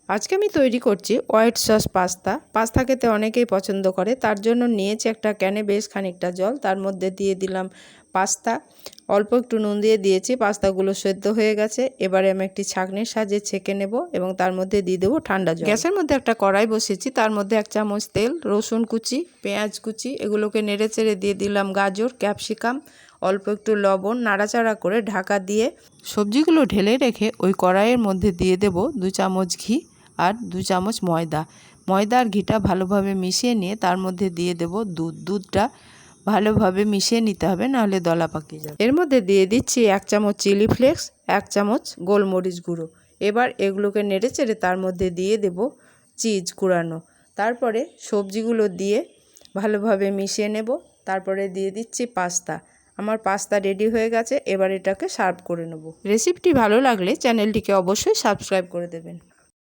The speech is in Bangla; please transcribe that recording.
আজকে আমি তৈরি করছি হোয়াইট সস পাস্তা। পাস্তা খেতে অনেকেই পছন্দ করে, তার জন্য নিয়েছি একটা ক্যানে বেশ খানিকটা জল, তার মধ্যে দিয়ে দিলাম পাস্তা, অল্প একটু নুন দিয়ে দিয়েছি। পাস্তাগুলো সেদ্ধ হয়ে গেছে, এবারে আমি একটি ছাঁকনির সাহায্যে ছেঁকে নেব এবং তার মধ্যে দিয়ে দেবো ঠান্ডা জল। গ্যাসের মধ্যে একটা কড়াই বসিয়েছি, তার মধ্যে 1 চামচ তেল, রসুন কুচি, পেঁয়াজ কুচি, এগুলোকে নেড়ে চেড়ে দিয়ে দিলাম গাজর, ক্যাপসিকাম, অল্প একটু লবণ, নাড়াচাড়া করে ঢাকা দিয়ে সবজিগুলো ঢেলে রেখে ওই কড়াইয়ের মধ্যে দিয়ে দেব 2 চামচ ঘি আর 2 চামচ ময়দা। ময়দা আর ঘিটা ভালোভাবে মিশিয়ে নিয়ে তার মধ্যে দিয়ে দেব দুধটা ভালোভাবে মিশিয়ে নিতে হবে, নাহলে দলা পাকিয়ে যাবে। এর মধ্যে দিয়ে দিচ্ছি 1 চামচ চিলি ফ্লেক্স, 1 চামচ গোলমরিচ গুঁড়ো। এবার এগুলোকে নেড়ে চেড়ে তার মধ্যে দিয়ে দেব চিজ কুড়ানো। তারপরে সবজিগুলো দিয়ে ভালোভাবে মিশিয়ে নেব। তারপরে দিয়ে দিচ্ছি পাস্তা। আমার পাস্তা রেডি হয়ে গেছে, এবার এটাকে সার্ভ করে নেব। রেসিপিটি ভালো লাগলে চ্যানেলটিকে অবশ্যই সাবস্ক্রাইব করে দেবেন।